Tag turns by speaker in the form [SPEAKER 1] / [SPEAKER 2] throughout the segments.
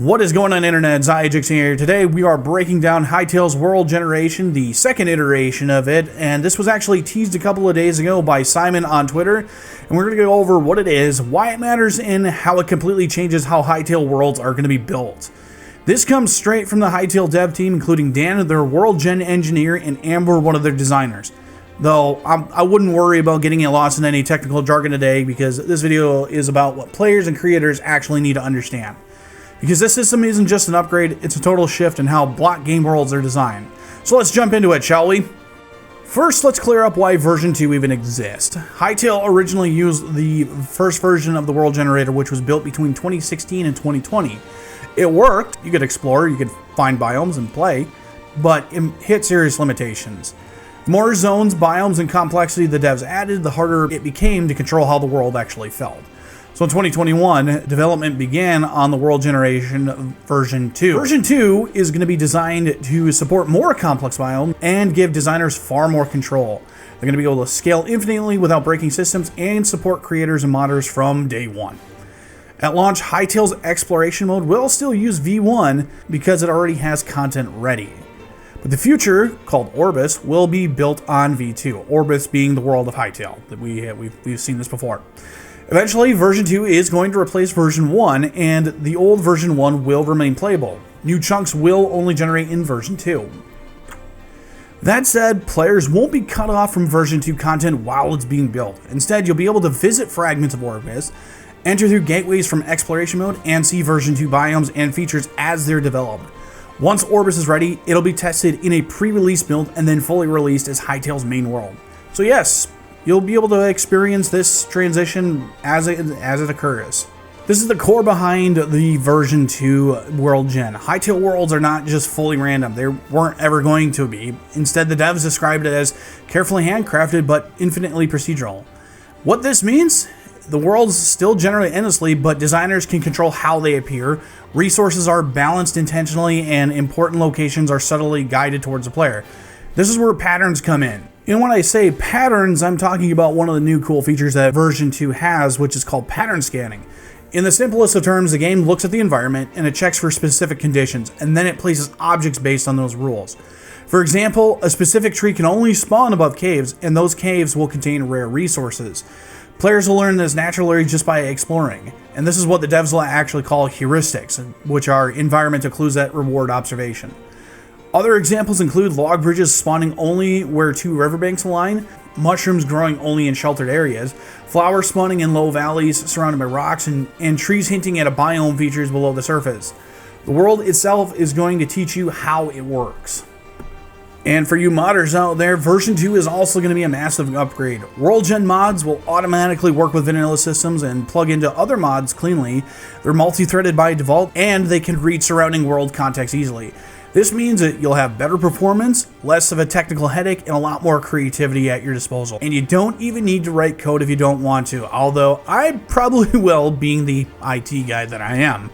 [SPEAKER 1] What is going on, internet? Xiagax here. Today we are breaking down Hytale's World Generation, the second iteration of it, and this was actually teased a couple of days ago by Simon on Twitter, and we're going to go over what it is, why it matters, and how it completely changes how Hytale worlds are going to be built. This comes straight from the Hytale dev team, including Dan, their World Gen engineer, and Amber, one of their designers. Though, I wouldn't worry about getting lost in any technical jargon today, because this video is about what players and creators actually need to understand. Because this system isn't just an upgrade, it's a total shift in how block game worlds are designed. So let's jump into it, shall we? First, let's clear up why version 2 even exists. Hytale originally used the first version of the World Generator, which was built between 2016 and 2020. It worked, you could explore, you could find biomes and play, but it hit serious limitations. The more zones, biomes, and complexity the devs added, the harder it became to control how the world actually felt. So in 2021, development began on the World Generation version 2. Version 2 is going to be designed to support more complex biomes and give designers far more control. They're going to be able to scale infinitely without breaking systems and support creators and modders from day one. At launch, Hytale's exploration mode will still use V1 because it already has content ready. But the future, called Orbis, will be built on V2. Orbis being the world of Hytale. We've seen this before. Eventually, version 2 is going to replace version 1, and the old version 1 will remain playable. New chunks will only generate in version 2. That said, players won't be cut off from version 2 content while it's being built. Instead, you'll be able to visit fragments of Orbis, enter through gateways from exploration mode, and see version 2 biomes and features as they're developed. Once Orbis is ready, it'll be tested in a pre-release build and then fully released as Hytale's main world. So yes, you'll be able to experience this transition as it occurs. This is the core behind the version 2 World Gen. Hytale worlds are not just fully random. They weren't ever going to be. Instead, the devs described it as carefully handcrafted but infinitely procedural. What this means? The worlds still generate endlessly, but designers can control how they appear. Resources are balanced intentionally, and important locations are subtly guided towards the player. This is where patterns come in. And when I say patterns, I'm talking about one of the new cool features that version 2 has, which is called pattern scanning. In the simplest of terms, the game looks at the environment and it checks for specific conditions, and then it places objects based on those rules. For example, a specific tree can only spawn above caves, and those caves will contain rare resources. Players will learn this naturally just by exploring, and this is what the devs will actually call heuristics, which are environmental clues that reward observation. Other examples include log bridges spawning only where two riverbanks align, mushrooms growing only in sheltered areas, flowers spawning in low valleys surrounded by rocks, and trees hinting at a biome features below the surface. The world itself is going to teach you how it works. And for you modders out there, version 2 is also going to be a massive upgrade. World Gen mods will automatically work with vanilla systems and plug into other mods cleanly. They're multi-threaded by default, and they can read surrounding world context easily. This means that you'll have better performance, less of a technical headache, and a lot more creativity at your disposal. And you don't even need to write code if you don't want to, although I probably will, being the IT guy that I am.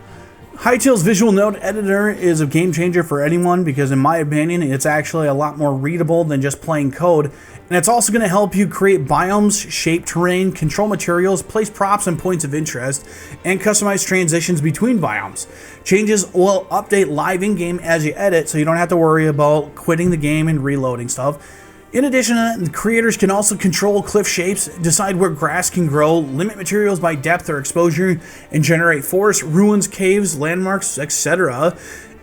[SPEAKER 1] Hytale's visual node editor is a game changer for anyone because, in my opinion, it's actually a lot more readable than just plain code, and it's also going to help you create biomes, shape terrain, control materials, place props and points of interest, and customize transitions between biomes. Changes will update live in-game as you edit, so you don't have to worry about quitting the game and reloading stuff. In addition, the creators can also control cliff shapes, decide where grass can grow, limit materials by depth or exposure, and generate forests, ruins, caves, landmarks, etc.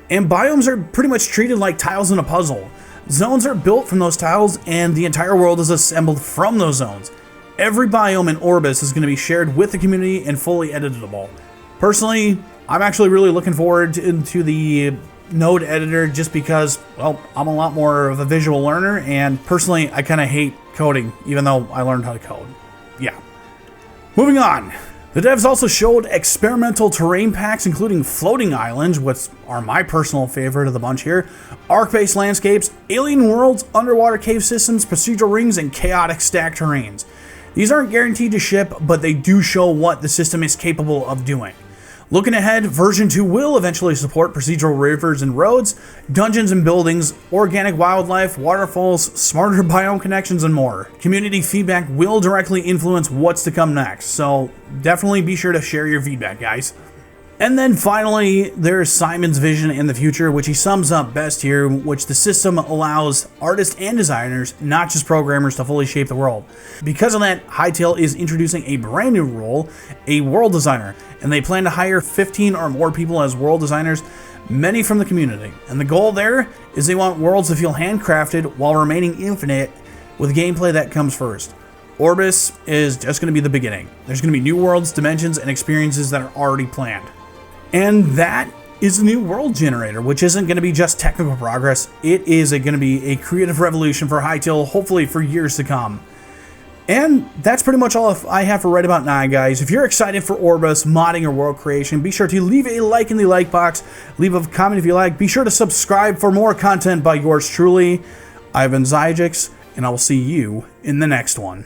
[SPEAKER 1] And biomes are pretty much treated like tiles in a puzzle. Zones are built from those tiles, and the entire world is assembled from those zones. Every biome in Orbis is going to be shared with the community and fully editable. Personally, I'm actually really looking forward to the node editor just because, well, I'm a lot more of a visual learner, and personally I kind of hate coding even though I learned how to code. Yeah. Moving on. The devs also showed experimental terrain packs including floating islands, which are my personal favorite of the bunch here, arc-based landscapes, alien worlds, underwater cave systems, procedural rings, and chaotic stacked terrains. These aren't guaranteed to ship, but they do show what the system is capable of doing. Looking ahead, version 2 will eventually support procedural rivers and roads, dungeons and buildings, organic wildlife, waterfalls, smarter biome connections, and more. Community feedback will directly influence what's to come next, so definitely be sure to share your feedback, guys. And then finally, there's Simon's vision in the future, which he sums up best here, which the system allows artists and designers, not just programmers, to fully shape the world. Because of that, Hytale is introducing a brand new role, a world designer, and they plan to hire 15 or more people as world designers, many from the community. And the goal there is they want worlds to feel handcrafted while remaining infinite with gameplay that comes first. Orbis is just going to be the beginning. There's going to be new worlds, dimensions, and experiences that are already planned. And that is the new world generator, which isn't going to be just technical progress. It is going to be a creative revolution for Hytale, hopefully for years to come. And that's pretty much all I have for right about now, guys. If you're excited for Orbis, modding, or world creation, be sure to leave a like in the like box. Leave a comment if you like. Be sure to subscribe for more content by yours truly. I've been Xiagax, and I will see you in the next one.